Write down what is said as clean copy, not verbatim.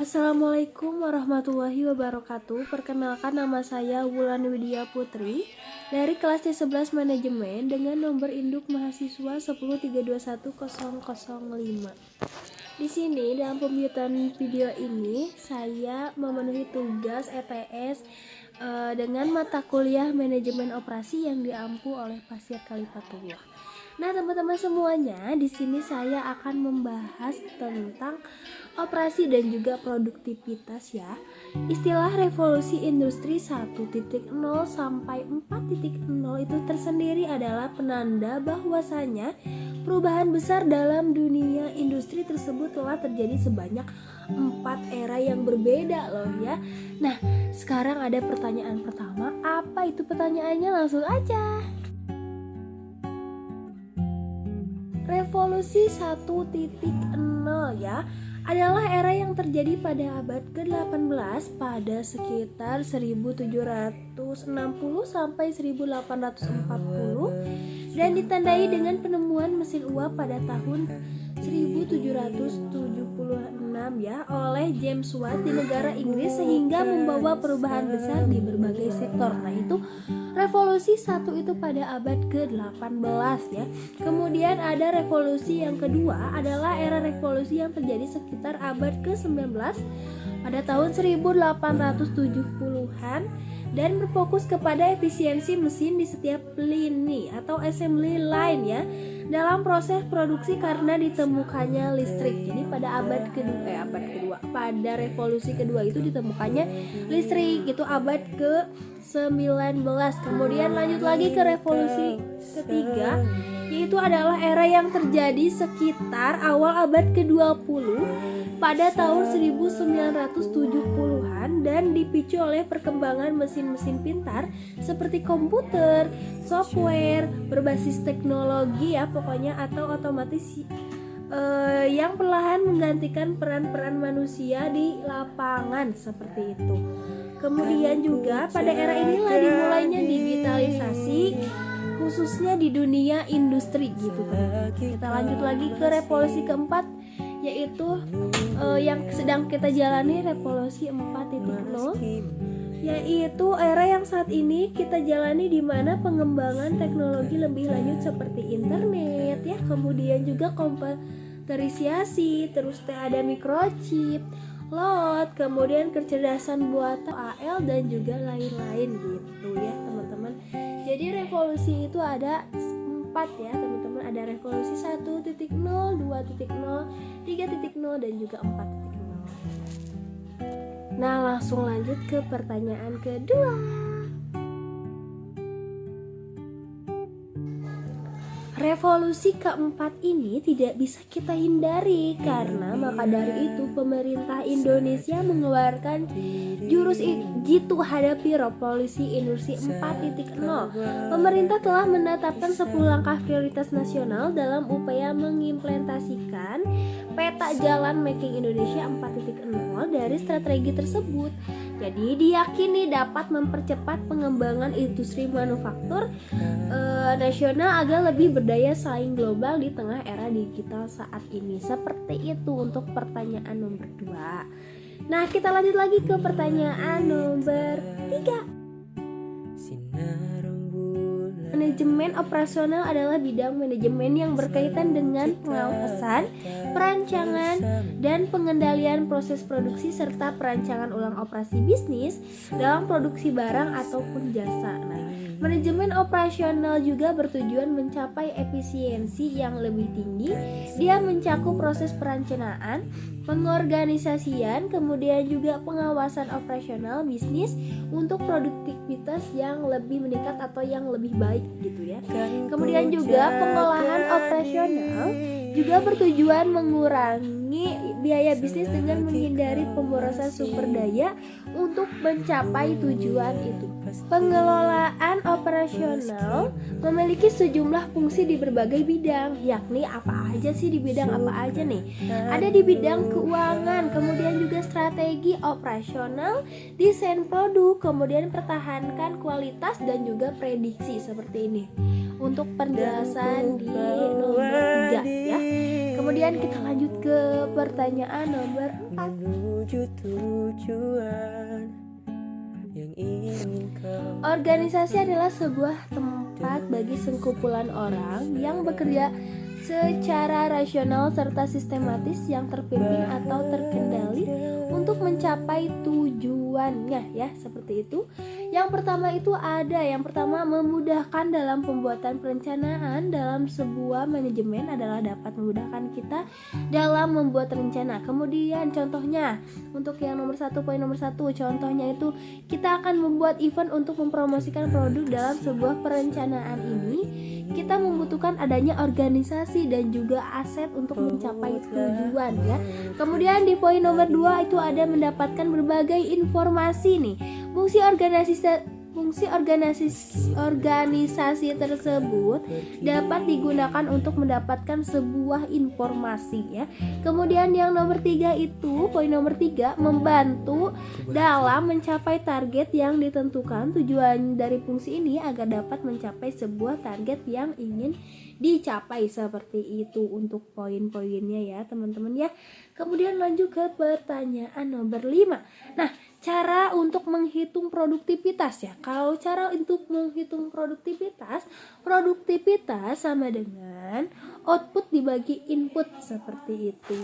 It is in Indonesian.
Assalamualaikum warahmatullahi wabarakatuh. Perkenalkan, nama saya Wulan Widya Putri dari kelas C11 Manajemen dengan nomor induk mahasiswa 103211005. Di sini dalam pembuatan video ini saya memenuhi tugas ETS dengan mata kuliah Manajemen Operasi yang diampu oleh Pasir Khalifahullah. Nah, teman-teman semuanya, di sini saya akan membahas tentang operasi dan juga produktivitas ya. Istilah revolusi industri 1.0 sampai 4.0 itu tersendiri adalah penanda bahwasanya perubahan besar dalam dunia industri tersebut telah terjadi sebanyak 4 era yang berbeda loh ya. Nah, sekarang ada pertanyaan pertama. Apa itu pertanyaannya? Langsung aja. Revolusi 1.0 ya adalah era yang terjadi pada abad ke-18 pada sekitar 1760 sampai 1840 dan ditandai dengan penemuan mesin uap pada tahun 1776 ya oleh James Watt di negara Inggris, sehingga membawa perubahan besar di berbagai sektor. Nah, itu revolusi 1 itu pada abad ke-18 ya. Kemudian ada revolusi yang kedua adalah era revolusi yang terjadi sekitar abad ke-19 pada tahun 1870-an dan berfokus kepada efisiensi mesin di setiap lini atau assembly line ya dalam proses produksi karena ditemukannya listrik. Jadi pada pada revolusi kedua itu ditemukannya listrik, itu abad ke-19. Kemudian lanjut lagi ke revolusi ketiga, yaitu adalah era yang terjadi sekitar awal abad ke-20 pada tahun 1970-an dan dipicu oleh perkembangan mesin-mesin pintar seperti komputer, software berbasis teknologi ya pokoknya, atau otomatis yang perlahan menggantikan peran-peran manusia di lapangan seperti itu. Kemudian juga pada era inilah dimulainya digitalisasi khususnya di dunia industri gitu kan. Kita lanjut lagi ke revolusi keempat, yaitu yang sedang kita jalani, revolusi 4.0, yaitu era yang saat ini kita jalani di mana pengembangan teknologi lebih lanjut seperti internet ya, kemudian juga komputerisasi, terus ada microchip, lot, kemudian kecerdasan buatan AL dan juga lain-lain gitu ya teman-teman. Jadi revolusi itu ada 4 ya teman-teman, ada revolusi 1.0, 2.0, 3.0 dan juga 4.0. Nah, langsung lanjut ke pertanyaan kedua. Revolusi keempat ini tidak bisa kita hindari karena maka dari itu pemerintah Indonesia mengeluarkan jurus jitu hadapi revolusi industri 4.0. Pemerintah telah menetapkan 10 langkah prioritas nasional dalam upaya mengimplementasikan peta jalan Making Indonesia 4.0 dari strategi tersebut. Jadi diyakini dapat mempercepat pengembangan industri manufaktur nasional agar lebih berdaya saing global di tengah era digital saat ini. Seperti itu untuk pertanyaan nomor 2. Nah, kita lanjut lagi ke pertanyaan nomor 3. Manajemen operasional adalah bidang manajemen yang berkaitan dengan pengawasan, perancangan, dan pengendalian proses produksi serta perancangan ulang operasi bisnis dalam produksi barang ataupun jasa. Nah, manajemen operasional juga bertujuan mencapai efisiensi yang lebih tinggi. Dia mencakup proses perencanaan, pengorganisasian, kemudian juga pengawasan operasional bisnis untuk produktivitas yang lebih meningkat atau yang lebih baik gitu ya. Kemudian juga pengolahan operasional juga bertujuan mengurangi biaya bisnis dengan menghindari pemborosan sumber daya untuk mencapai tujuan itu. Pengelolaan operasional memiliki sejumlah fungsi di berbagai bidang, yakni apa aja sih, di bidang apa aja nih? Ada di bidang keuangan, kemudian juga strategi operasional, desain produk, kemudian pertahankan kualitas dan juga prediksi seperti ini. Untuk penjelasan di nomor 3 ya. Kemudian kita lanjut ke pertanyaan nomor 4. menuju tujuan yang ingin kau. Organisasi adalah sebuah tempat bagi sekumpulan orang yang bekerja secara rasional serta sistematis yang terpimpin atau terkendali untuk mencapai tujuannya, ya, seperti itu. Yang pertama memudahkan dalam pembuatan perencanaan dalam sebuah manajemen adalah dapat memudahkan kita dalam membuat rencana. Kemudian contohnya untuk yang poin nomor satu, contohnya itu kita akan membuat event untuk mempromosikan produk. Dalam sebuah perencanaan ini kita membutuhkan adanya organisasi dan juga aset untuk mencapai tujuan, ya. Kemudian di poin nomor 2 itu ada mendapatkan berbagai informasi nih. Fungsi organisasi tersebut dapat digunakan untuk mendapatkan sebuah informasi, ya. Kemudian yang nomor 3 itu, poin nomor 3, membantu dalam mencapai target yang ditentukan. Tujuan dari fungsi ini agar dapat mencapai sebuah target yang ingin dicapai, seperti itu untuk poin-poinnya, ya teman-teman, ya. Kemudian lanjut ke pertanyaan nomor 5. Nah, cara untuk menghitung produktivitas, ya. Kalau cara untuk menghitung produktivitas sama dengan output dibagi input, seperti itu.